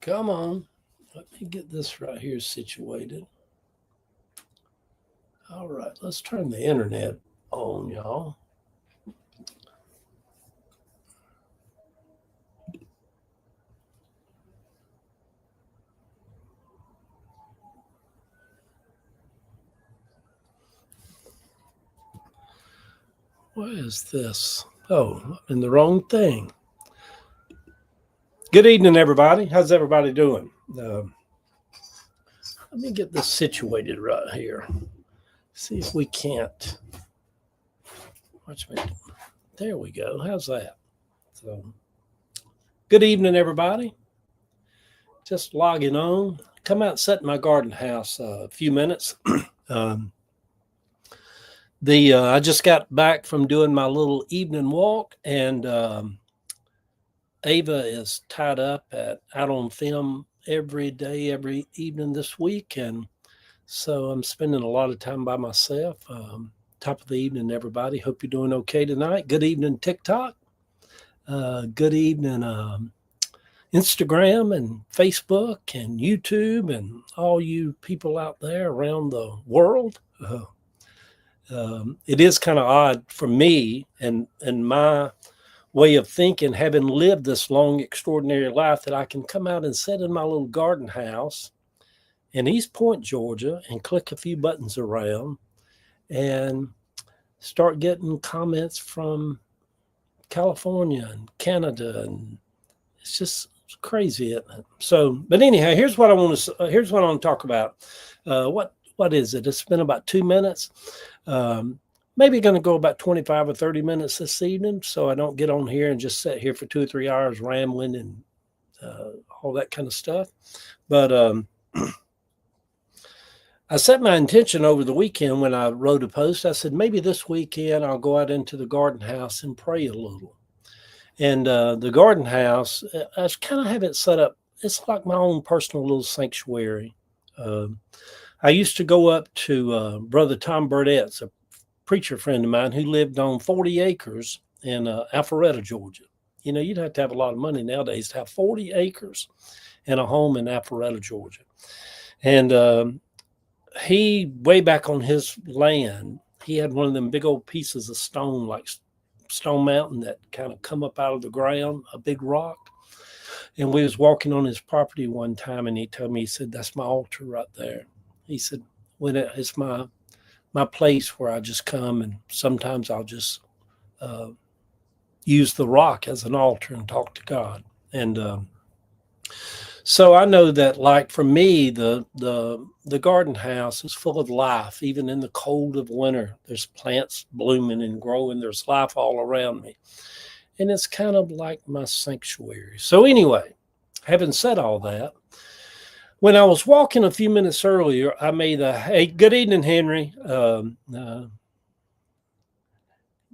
Come on. Let me get this right here situated. All right, let's turn the internet on, y'all. What is this? Oh, I'm in the wrong thing. Good evening, everybody. How's everybody doing? Let me get this situated right here. See if we can't. Watch me. There we go. How's that? So, good evening, everybody. Just logging on. Come out and sit in my garden house a few minutes. I just got back from doing my little evening walk, and Ava is tied up out on film every day, every evening this week, and so I'm spending a lot of time by myself. Top of the evening, everybody. Hope you're doing okay tonight. Good evening, TikTok. Good evening, Instagram and Facebook and YouTube and all you people out there around the world. It is kind of odd for me and my way of thinking, having lived this long, extraordinary life, that I can come out and sit in my little garden house in East Point, Georgia, and click a few buttons around and start getting comments from California and Canada, and it's crazy, isn't it? So, but anyhow, here's what I want to talk about. What is it? It's been about 2 minutes. Maybe going to go about 25 or 30 minutes this evening, so I don't get on here and just sit here for 2 or 3 hours rambling and all that kind of stuff. But I set my intention over the weekend when I wrote a post. I said, maybe this weekend I'll go out into the garden house and pray a little. And the garden house, I kind of have it set up. It's like my own personal little sanctuary. I used to go up to Brother Tom Burdett's, a preacher friend of mine who lived on 40 acres in Alpharetta, Georgia. You know, you'd have to have a lot of money nowadays to have 40 acres and a home in Alpharetta, Georgia. And he, way back on his land, he had one of them big old pieces of stone, like Stone Mountain, that kind of come up out of the ground, a big rock. And we was walking on his property one time, and he told me, he said, that's my altar right there. He said, when it's my place where I just come, and sometimes I'll just use the rock as an altar and talk to God. And so I know that, like, for me, the garden house is full of life. Even in the cold of winter, there's plants blooming and growing. There's life all around me. And it's kind of like my sanctuary. So anyway, having said all that, when I was walking a few minutes earlier, I made hey, good evening, Henry.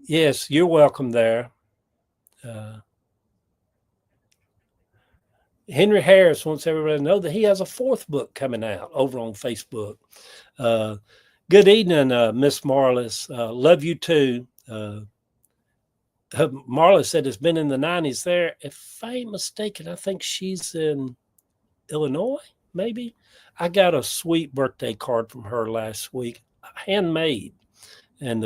Yes, you're welcome there. Henry Harris wants everybody to know that he has a 4th book coming out over on Facebook. Good evening, Miss Marlis. Love you too. Marla said it's been in the 90s there. If I ain't mistaken, I think she's in Illinois, maybe. I got a sweet birthday card from her last week, handmade. And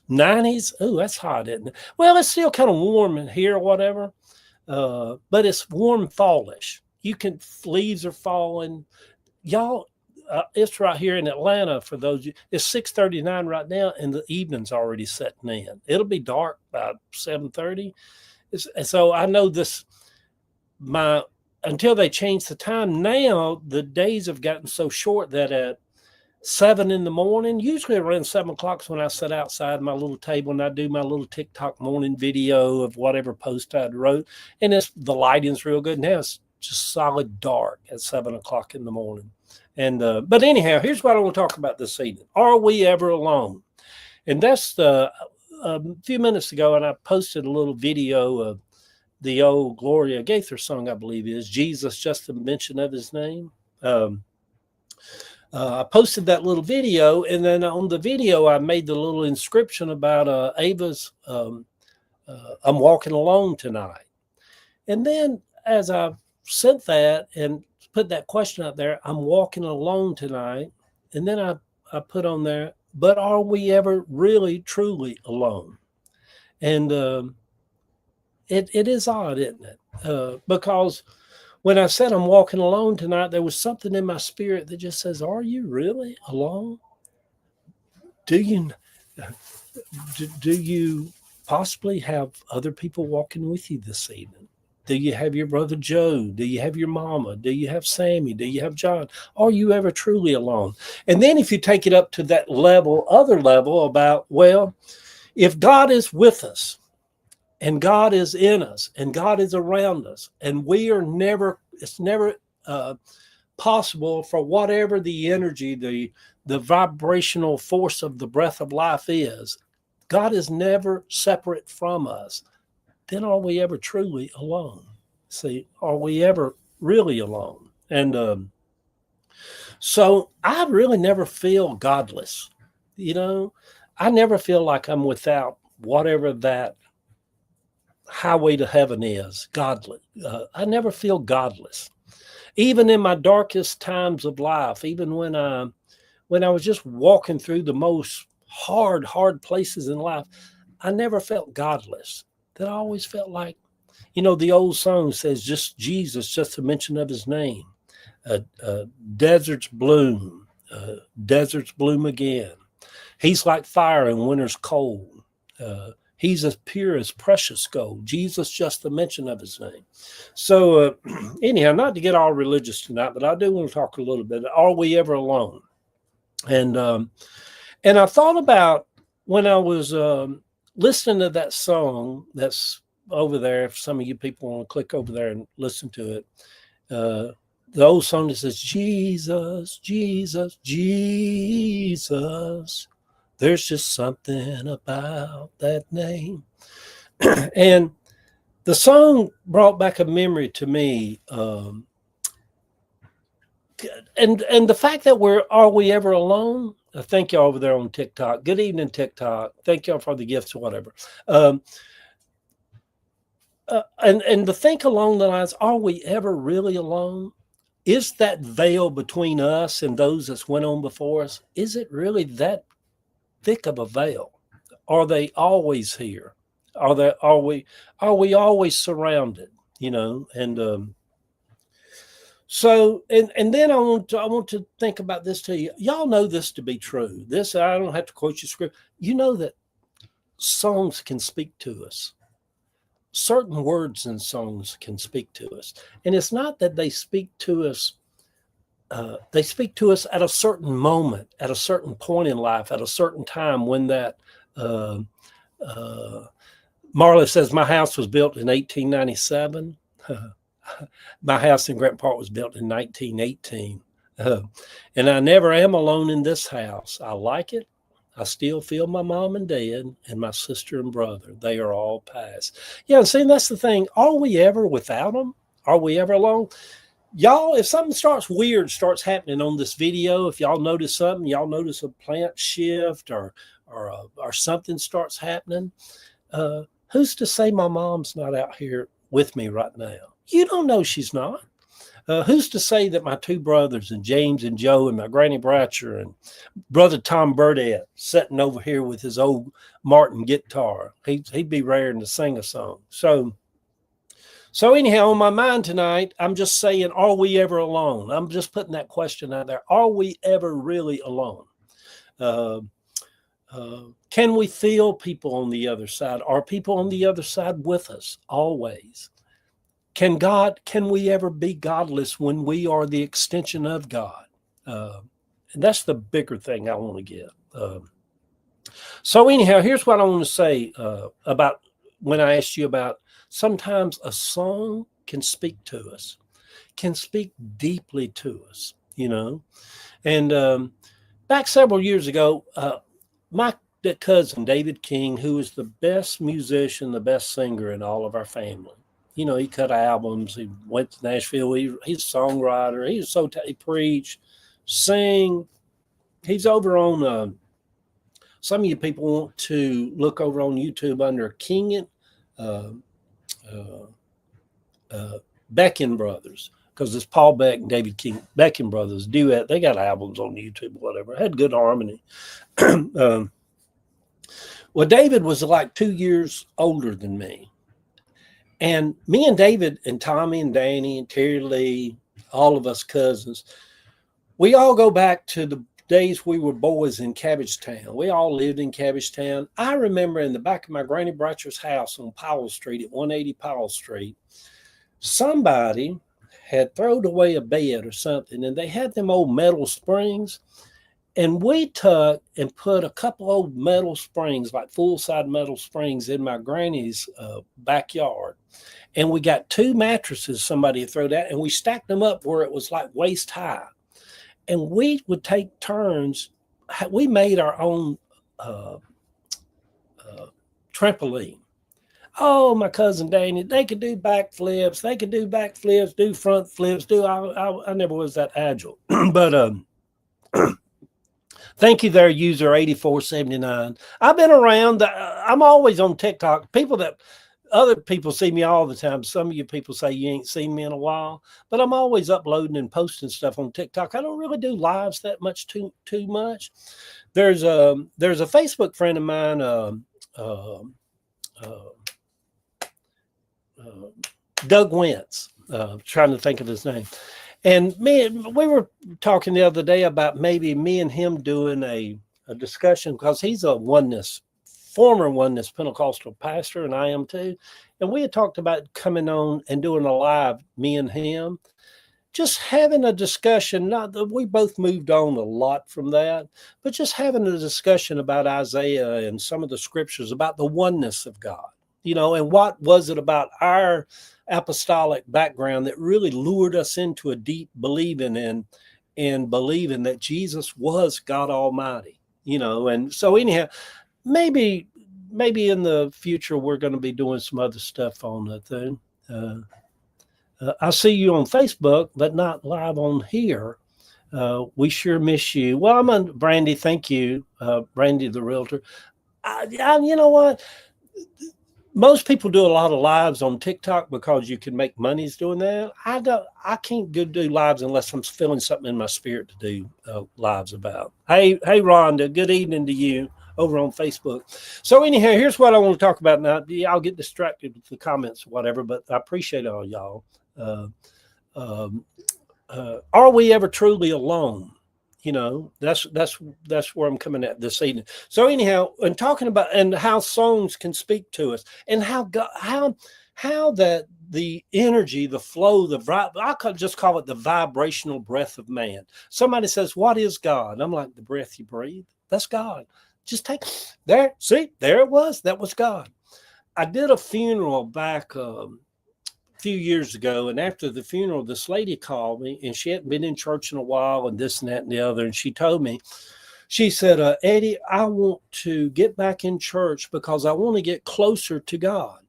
90s, oh, that's hot, isn't it? Well, it's still kind of warm in here or whatever. But it's warm fallish. Leaves are falling. Y'all, it's right here in Atlanta for those. It's 6:39 right now, and the evening's already setting in. It'll be dark by 7:30. So I know this. Until they change the time, now the days have gotten so short that at 7 in the morning, usually around 7 o'clock, is when I sit outside my little table and I do my little TikTok morning video of whatever post I'd wrote. And the lighting's real good. Now it's just solid dark at 7 o'clock in the morning. And but anyhow, here's what I want to talk about this evening. Are we ever alone? And that's a few minutes ago, and I posted a little video of the old Gloria Gaither song, I believe is Jesus, just a mention of his name. I posted that little video, and then on the video, I made the little inscription about Ava's, I'm walking alone tonight. And then as I sent that and put that question out there. I'm walking alone tonight. And then I put on there, but are we ever really, truly alone? And it is odd, isn't it? Because when I said I'm walking alone tonight, there was something in my spirit that just says, are you really alone? Do you do you possibly have other people walking with you this evening? Do you have your brother Joe? Do you have your mama? Do you have Sammy? Do you have John? Are you ever truly alone? And then if you take it up to that level, other level about, well, if God is with us and God is in us and God is around us and we are never, it's never possible for whatever the energy, the vibrational force of the breath of life is, God is never separate from us. Then are we ever truly alone? See, are we ever really alone? And so I really never feel godless. You know, I never feel like I'm without whatever that highway to heaven is, godly. I never feel godless. Even in my darkest times of life, even when I was just walking through the most hard places in life, I never felt godless. That I always felt like, the old song says, just Jesus, just a mention of his name. Deserts bloom, deserts bloom again. He's like fire in winter's cold. He's as pure as precious gold. Jesus, just the mention of his name. So anyhow, not to get all religious tonight, but I do want to talk a little bit. Are we ever alone? And I thought about when I was listening to that song that's over there. If some of you people want to click over there and listen to it, the old song that says, Jesus, Jesus, Jesus. There's just something about that name. And the song brought back a memory to me. And the fact that are we ever alone? Thank y'all over there on TikTok. Good evening, TikTok. Thank y'all for the gifts or whatever. And to think along the lines, are we ever really alone? Is that veil between us and those that's went on before us, is it really that thick of a veil? Are they always here? Are we always surrounded? And so and then I want to think about this to you. Y'all know this to be true. This, I don't have to quote you script. You know that songs can speak to us. Certain words in songs can speak to us, and it's not that they speak to us. They speak to us at a certain moment, at a certain point in life, at a certain time when that. Marla says my house was built in 1897. My house in Grant Park was built in 1918. And I never am alone in this house. I like it. I still feel my mom and dad and my sister and brother. They are all past. Yeah, see, that's the thing. Are we ever without them? Are we ever alone? Y'all, if something weird starts happening on this video, if y'all notice something, y'all notice a plant shift or something starts happening, who's to say my mom's not out here with me right now? You don't know she's not. Who's to say that my two brothers and James and Joe and my Granny Bratcher and brother Tom Burdett sitting over here with his old Martin guitar, he'd be raring to sing a song. So anyhow, on my mind tonight, I'm just saying, are we ever alone? I'm just putting that question out there. Are we ever really alone? Can we feel people on the other side? Are people on the other side with us always? Can we ever be godless when we are the extension of God? And that's the bigger thing I want to get. So anyhow, here's what I want to say about when I asked you about sometimes a song can speak to us, can speak deeply to us, And back several years ago, my cousin, David King, who was the best musician, the best singer in all of our family. He cut albums. He went to Nashville. He's a songwriter. He preached, sing. He's over on, some of you people want to look over on YouTube under Beckon Brothers, because it's Paul Beck and David King, Beckon Brothers duet. They got albums on YouTube or whatever. Had good harmony. Well, David was like 2 years older than me. And me and David and Tommy and Danny and Terry Lee, all of us cousins, we all go back to the days we were boys in Cabbagetown. We all lived in Cabbagetown. I remember in the back of my Granny Bratcher's house on Powell Street at 180 Powell Street, somebody had thrown away a bed or something, and they had them old metal springs. And we took and put a couple old metal springs, like full-side metal springs, in my granny's backyard. And we got 2 mattresses somebody had thrown out, and we stacked them up where it was like waist high. And we would take turns. We made our own trampoline. Oh, my cousin Danny, they could do backflips. They could do backflips, do front flips. I never was that agile. But thank you there, user 8479. I've been around. I'm always on TikTok. Other people see me all the time. Some of you people say you ain't seen me in a while, but I'm always uploading and posting stuff on TikTok. I don't really do lives that much too much. There's a Facebook friend of mine, Doug Wentz, trying to think of his name. And we were talking the other day about maybe me and him doing a discussion, because he's a former oneness Pentecostal pastor, and I am too. And we had talked about coming on and doing a live, me and him, just having a discussion. Not that we both moved on a lot from that, but just having a discussion about Isaiah and some of the scriptures about the oneness of God, and what was it about our apostolic background that really lured us into a deep believing and believing that Jesus was God Almighty, And so anyhow, maybe in the future we're going to be doing some other stuff on that thing. I see you on Facebook, but not live on here. We sure miss you. Well, I'm on Brandy. Thank you, Brandy, the realtor. You know what? Most people do a lot of lives on TikTok because you can make monies doing that. I can't do lives unless I'm feeling something in my spirit to do lives about. Hey, Rhonda, good evening to you over on Facebook. So anyhow, here's what I want to talk about now. I'll get distracted with the comments or whatever, but I appreciate all y'all. Are we ever truly alone? That's where I'm coming at this evening. So anyhow, and talking about and how songs can speak to us, and how that the energy, the flow, I could just call it the vibrational breath of man. Somebody says, "What is God?" I'm like, the breath you breathe. That's God. Just take there. See, there it was. That was God. I did a funeral back few years ago, and after the funeral, this lady called me, and she hadn't been in church in a while, and this and that and the other, and she told me, she said, Eddie, I want to get back in church because I want to get closer to God.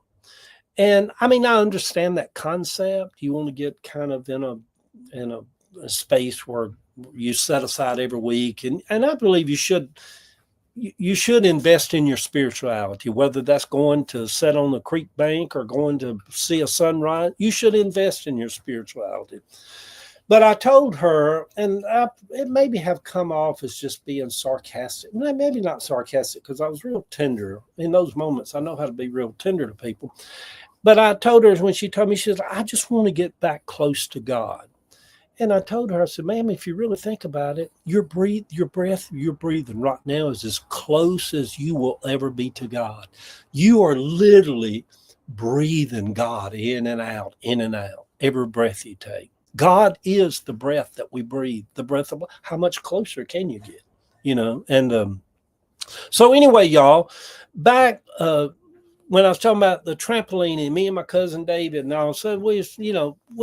And I mean, I understand that concept. You want to get kind of in a space where you set aside every week, and I believe you should invest in your spirituality, whether that's going to sit on the creek bank or going to see a sunrise. You should invest in your spirituality. But I told her, and it maybe have come off as just being sarcastic. Maybe not sarcastic, because I was real tender in those moments. I know how to be real tender to people. But I told her, when she told me, she said, I just want to get back close to God. And I told her, I said, ma'am, if you really think about it, your breath you're breathing right now is as close as you will ever be to God. You are literally breathing God in and out, every breath you take. God is the breath that we breathe, the breath of, how much closer can you get, And so anyway, y'all, back when I was talking about the trampoline and me and my cousin David and all, so we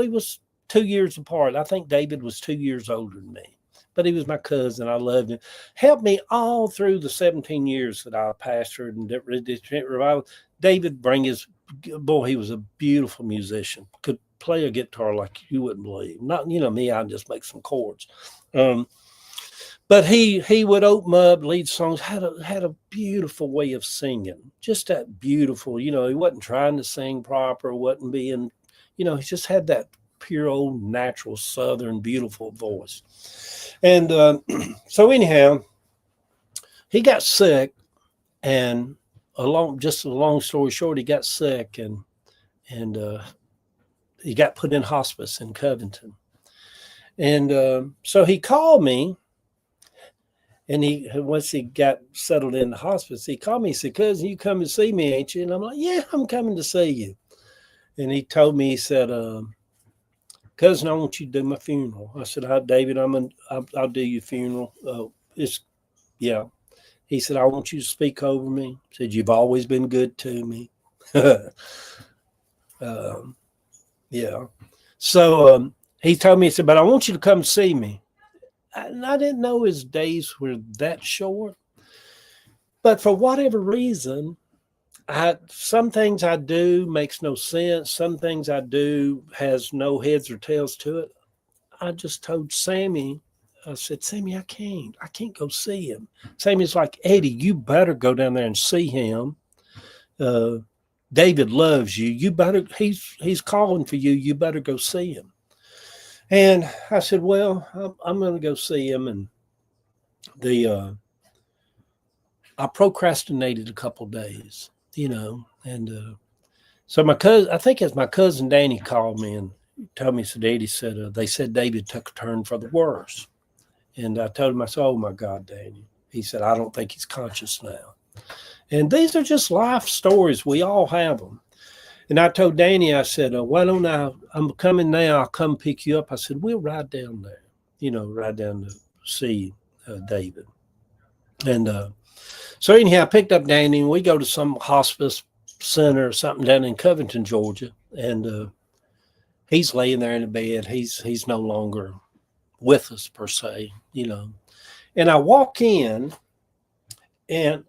was 2 years apart. I think David was 2 years older than me, but he was my cousin. I loved him. Helped me all through the 17 years that I pastored and did revival. David he was a beautiful musician. Could play a guitar like you wouldn't believe. Not, me, I just make some chords. But he would open up, lead songs, had a beautiful way of singing. Just that beautiful, he wasn't trying to sing proper, wasn't being he just had that pure old natural Southern beautiful voice. And so anyhow, he got sick, and just a long story short, he got sick, and he got put in hospice in Covington. And so he called me, and once he got settled in the hospice, he called me. He said, "Cousin, you come to see me, ain't you?" And I'm like, "Yeah, I'm coming to see you." And he told me, he said, "Cousin, I want you to do my funeral." I said, "David, I'll do your funeral." Yeah. He said, "I want you to speak over me." He said, "You've always been good to me." Yeah. So he told me, he said, "But I want you to come see me." And I didn't know his days were that short. But for whatever reason, some things I do makes no sense. Some things I do has no heads or tails to it. I just told Sammy, I said, "Sammy, I can't go see him." Sammy's like, "Eddie, you better go down there and see him. David loves you. You better, he's calling for you. You better go see him." And I said, "Well, I'm going to go see him." And I procrastinated a couple days, and so my cousin, I think it's my cousin Danny, called me and told me, so Daddy said, they said David took a turn for the worse. And I told him, I said, "Oh my God, Danny." He said, "I don't think he's conscious now." And these are just life stories. We all have them. And I told Danny, I said, "Why don't I'm coming now. I'll come pick you up." I said, "We'll ride down there, ride down to see David." And so anyhow, I picked up Danny, and we go to some hospice center or something down in Covington, Georgia. And he's laying there in the bed. He's no longer with us per se, And I walk in, and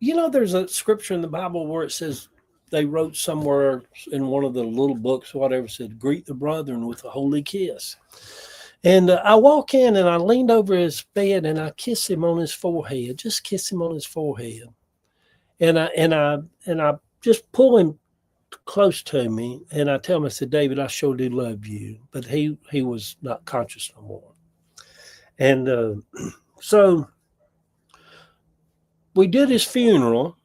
there's a scripture in the Bible where it says, they wrote somewhere in one of the little books, whatever, said, "Greet the brethren with a holy kiss." And I walk in, and I leaned over his bed, and I kiss him on his forehead, just kiss him on his forehead. And I just pull him close to me, and I tell him, I said, "David, I sure do love you." But he was not conscious no more. And so we did his funeral.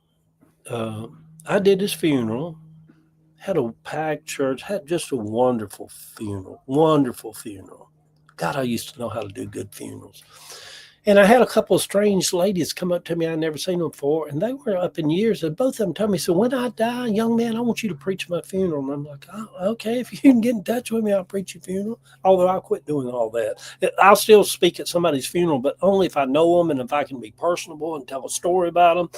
I did his funeral, had a packed church, had just a wonderful funeral. God, I used to know how to do good funerals. And I had a couple of strange ladies come up to me I'd never seen them before, and they were up in years. And both of them told me, "So when I die, young man, I want you to preach my funeral." And I'm like, "Oh, okay, if you can get in touch with me, I'll preach your funeral." Although I'll quit doing all that. I'll still speak at somebody's funeral, but only if I know them and if I can be personable and tell a story about them.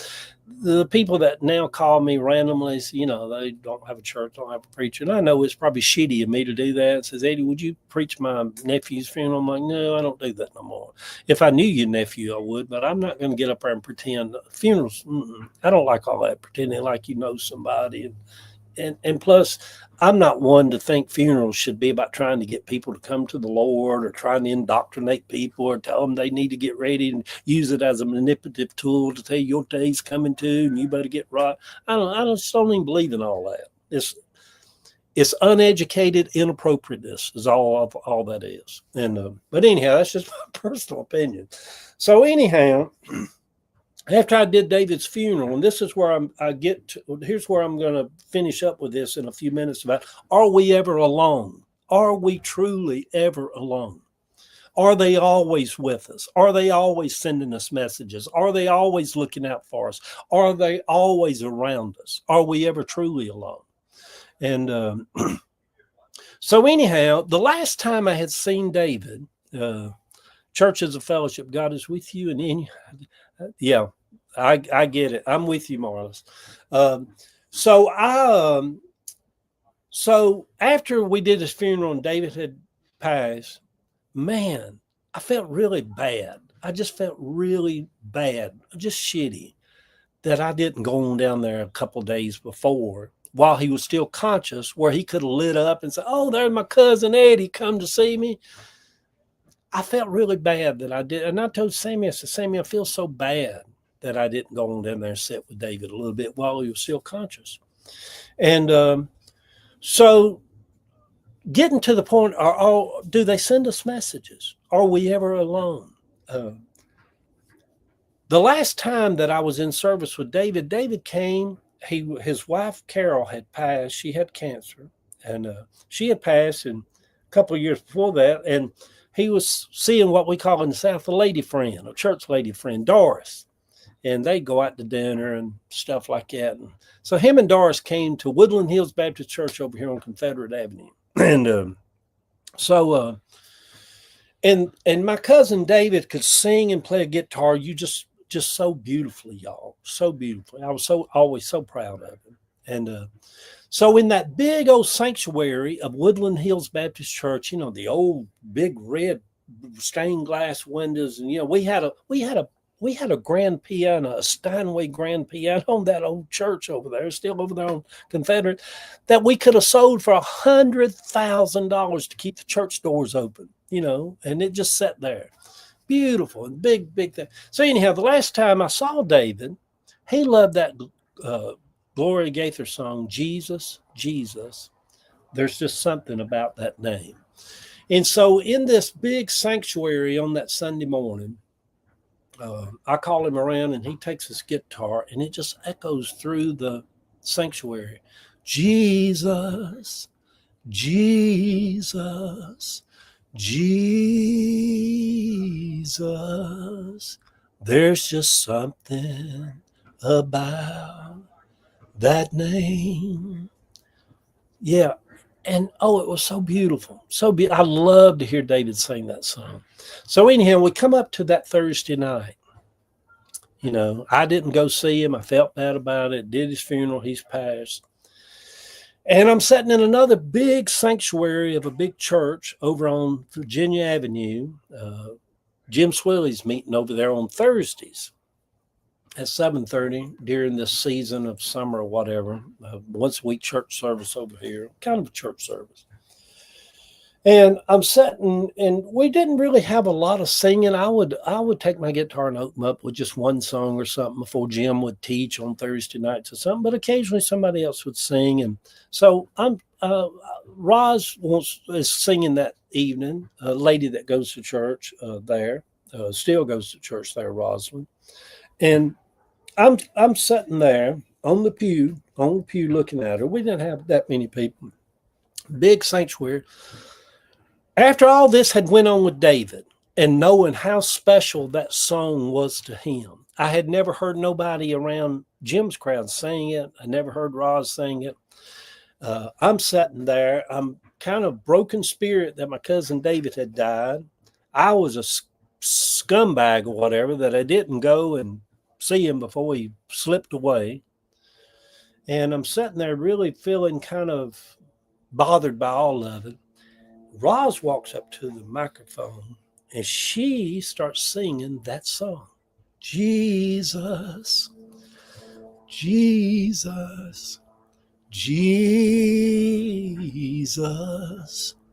The people that now call me randomly, they don't have a church, don't have a preacher. And I know it's probably shitty of me to do that. It says, "Eddie, would you preach my nephew's funeral?" I'm like, "No, I don't do that no more. If I knew your nephew, I would, but I'm not going to get up there and pretend." Funerals, I don't like all that, pretending like you know somebody. And plus, I'm not one to think funerals should be about trying to get people to come to the Lord or trying to indoctrinate people or tell them they need to get ready and use it as a manipulative tool to tell you your day's coming to and you better get right. I just don't even believe in all that. It's uneducated inappropriateness is all that is. And but anyhow, that's just my personal opinion. So anyhow, after I did David's funeral, and this is where here's where I'm going to finish up with this in a few minutes about, are we ever alone? Are we truly ever alone? Are they always with us? Are they always sending us messages? Are they always looking out for us? Are they always around us? Are we ever truly alone? And so anyhow, the last time I had seen David, church is a fellowship. God is with you. And yeah, I get it. I'm with you, Marlis. So after we did his funeral and David had passed, man, I felt really bad. I just felt really bad, just shitty that I didn't go on down there a couple of days before while he was still conscious, where he could have lit up and said, "Oh, there's my cousin Eddie come to see me." I felt really bad that I did. And I told Sammy, I said, "Sammy, I feel so bad that I didn't go on down there and sit with David a little bit while he was still conscious." And so getting to the point, do they send us messages? Are we ever alone? The last time that I was in service with David, David came. His wife Carol had passed. She had cancer, and she had passed, and a couple of years before that, and he was seeing what we call in the South a lady friend, a church lady friend, Doris, and they go out to dinner and stuff like that. And so him and Doris came to Woodland Hills Baptist Church over here on Confederate Avenue, and and my cousin David could sing and play a guitar. You just so beautifully, y'all, so beautifully. I was always so proud of him. And so in that big old sanctuary of Woodland Hills Baptist Church, the old big red stained glass windows, and we had a grand piano, a Steinway grand piano on that old church over there, still over there on Confederate, that we could have sold for $100,000 to keep the church doors open, and it just sat there. Beautiful and big thing. So anyhow, the last time I saw David, he loved that Gloria Gaither song, Jesus, Jesus. There's just something about that name. And so in this big sanctuary on that Sunday morning, I call him around and he takes his guitar and it just echoes through the sanctuary. Jesus, Jesus, Jesus, there's just something about that name. Yeah. And it was so beautiful. I love to hear David sing that song. So anyhow, we come up to that Thursday night. I didn't go see him. I felt bad about it. Did his funeral. He's passed. And I'm sitting in another big sanctuary of a big church over on Virginia Avenue. Jim Swilley's meeting over there on Thursdays at 7:30 during this season of summer or whatever. Once a week church service over here, kind of a church service. And I'm sitting, and we didn't really have a lot of singing. I would take my guitar and open up with just one song or something before Jim would teach on Thursday nights or something. But occasionally somebody else would sing, and so Roz is singing that evening. A lady that goes to church there, still goes to church there, Rosalind, and I'm sitting there on the pew looking at her. We didn't have that many people. Big sanctuary. After all this had went on with David and knowing how special that song was to him, I had never heard nobody around Jim's crowd sing it. I never heard Roz sing it. I'm sitting there. I'm kind of broken spirit that my cousin David had died. I was a scumbag or whatever that I didn't go and see him before he slipped away. And I'm sitting there really feeling kind of bothered by all of it. Roz walks up to the microphone and she starts singing that song. Jesus, Jesus, Jesus,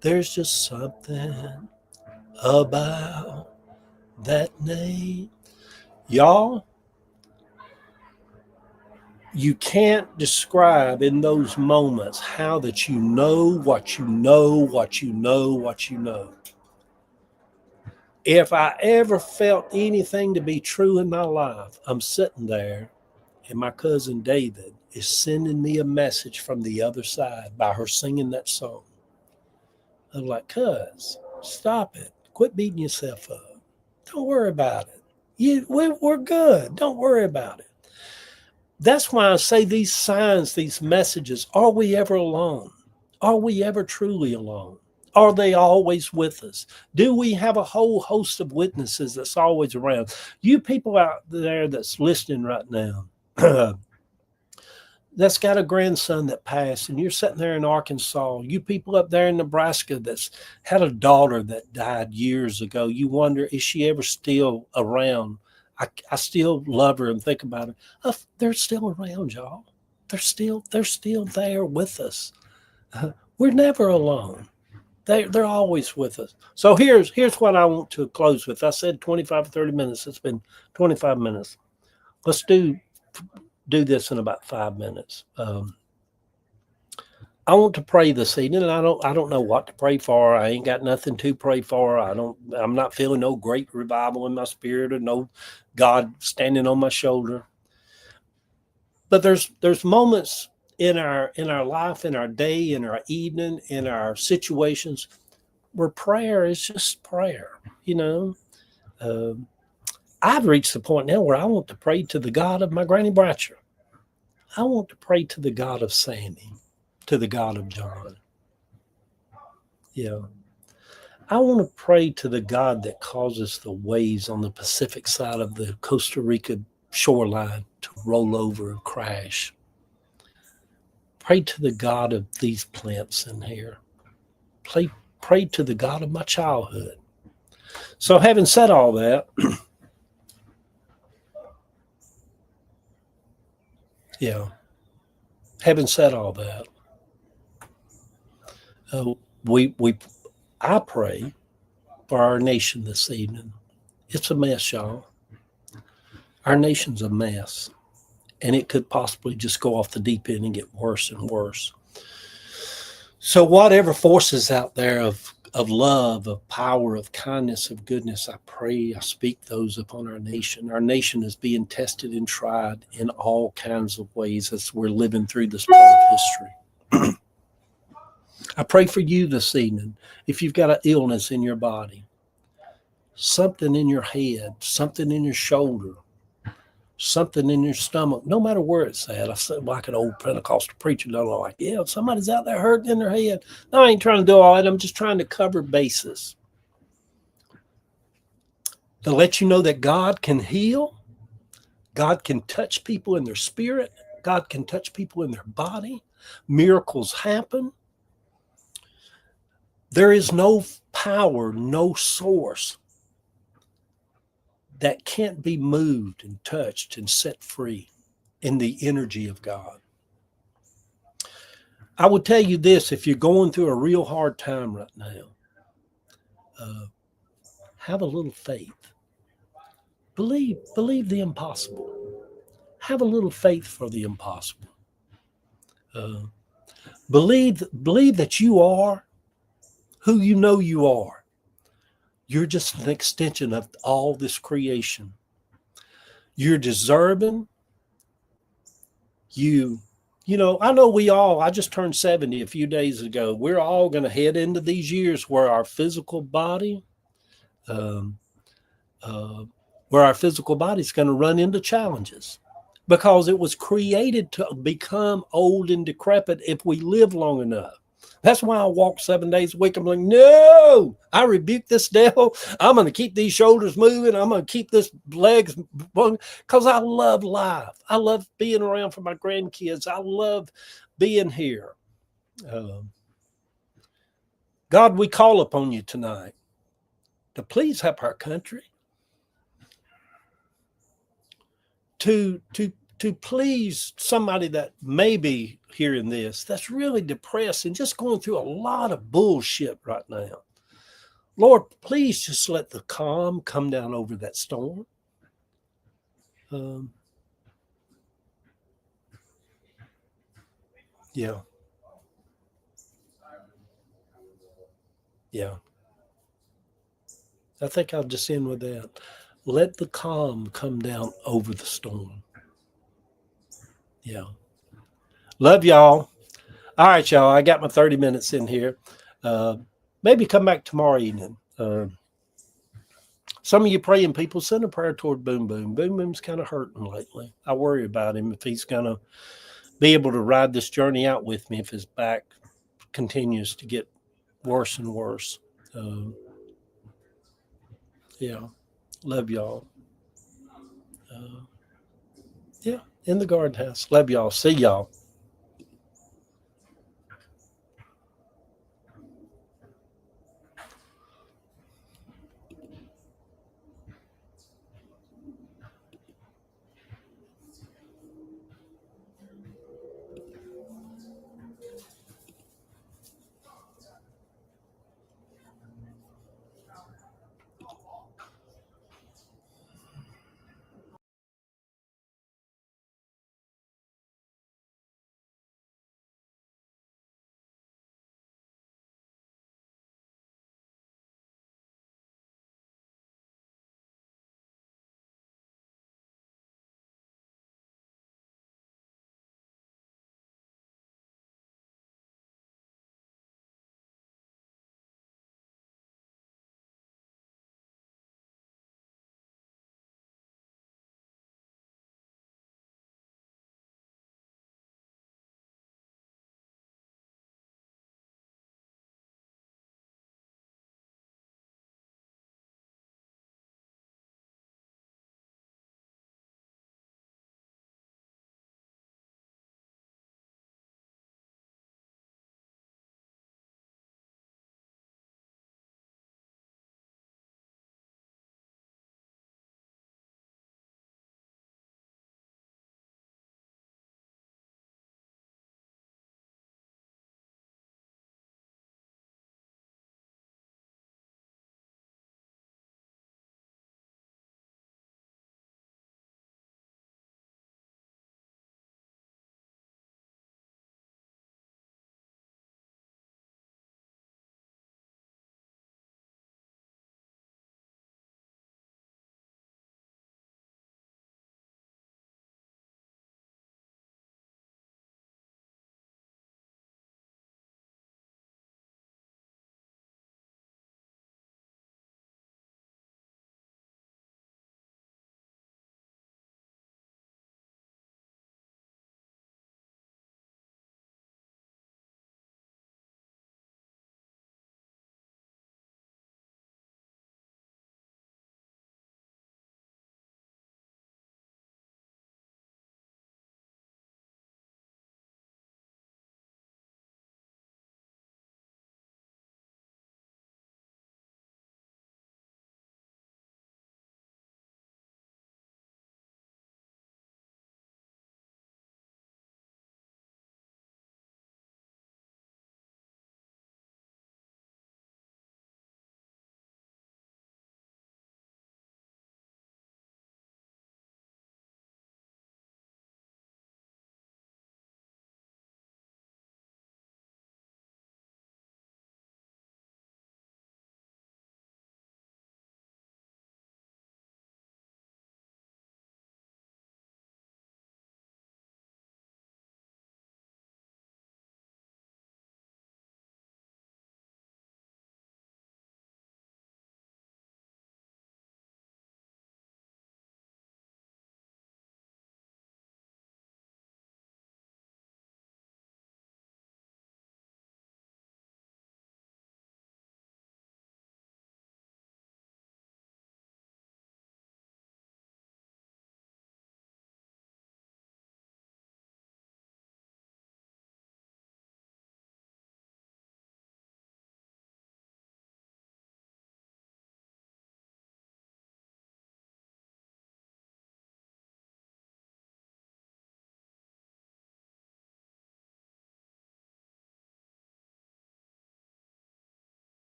there's just something about that name. Y'all, you can't describe in those moments how that you know what you know, what you know, what you know. If I ever felt anything to be true in my life, I'm sitting there and my cousin David is sending me a message from the other side by her singing that song. I'm like, cuz, stop it. Quit beating yourself up. Don't worry about it. We're good. Don't worry about it. That's why I say these signs, these messages, are we ever alone? Are we ever truly alone? Are they always with us? Do we have a whole host of witnesses that's always around? You people out there that's listening right now, that's got a grandson that passed, and you're sitting there in Arkansas. You people up there in Nebraska that's had a daughter that died years ago. You wonder, is she ever still around? I still love her and think about her. They're still around, y'all. They're still there with us. We're never alone. They're always with us. So here's what I want to close with. I said 25 or 30 minutes. It's been 25 minutes. Let's do this in about 5 minutes. I want to pray this evening, and I don't know what to pray for. I ain't got nothing to pray for. I'm not feeling no great revival in my spirit or no God standing on my shoulder. But there's moments in our life, in our day, in our evening, in our situations where prayer is just prayer. You know, Um I've reached the point now where I want to pray to the God of my Granny Bratcher. I want to pray to the God of Sandy, to the God of John. Yeah. I want to pray to the God that causes the waves on the Pacific side of the Costa Rica shoreline to roll over and crash. Pray to the God of these plants in here. Pray, pray to the God of my childhood. So, having said all that, yeah, having said all that, uh, we I pray for our nation this evening. It's a mess, y'all. Our nation's a mess, and it could possibly just go off the deep end and get worse and worse. So, whatever forces out there of love, of power, of kindness, of goodness, I pray, I speak those upon our nation. Our nation is being tested and tried in all kinds of ways as we're living through this part of history. I pray for you this evening. If you've got an illness in your body, something in your head, something in your shoulder, something in your stomach, no matter where it's at. I said, like an old Pentecostal preacher, don't know, like, yeah, somebody's out there hurting in their head. No, I ain't trying to do all that. I'm just trying to cover bases to let you know that God can heal. God can touch people in their spirit. God can touch people in their body. Miracles happen. There is no power, no source that can't be moved and touched and set free in the energy of God. I would tell you this: if you're going through a real hard time right now, uh, have a little faith. Believe the impossible. Have a little faith for the impossible. Uh, believe that you are who you know you are. You're just an extension of all this creation. You're deserving. You I know I just turned 70 a few days ago. We're all going to head into these years where our physical body, um, uh, is going to run into challenges because it was created to become old and decrepit if we live long enough. That's why I walk 7 days a week. I'm like, no, I rebuke this devil. I'm going to keep these shoulders moving. I'm going to keep this legs because I love life. I love being around for my grandkids. I love being here. God, we call upon you tonight to please help our country, to please somebody that may be hearing this that's really depressed and just going through a lot of bullshit right now. Lord, please just let the calm come down over that storm. Yeah. Yeah. I think I'll just end with that. Let the calm come down over the storm. Yeah. Love y'all. All right, y'all. I got my 30 minutes in here. Maybe come back tomorrow evening. Some of you praying people, send a prayer toward Boom Boom. Boom Boom's kind of hurting lately. I worry about him if he's going to be able to ride this journey out with me if his back continues to get worse and worse. Yeah. Love y'all. Yeah. In the garden house. Love y'all. See y'all.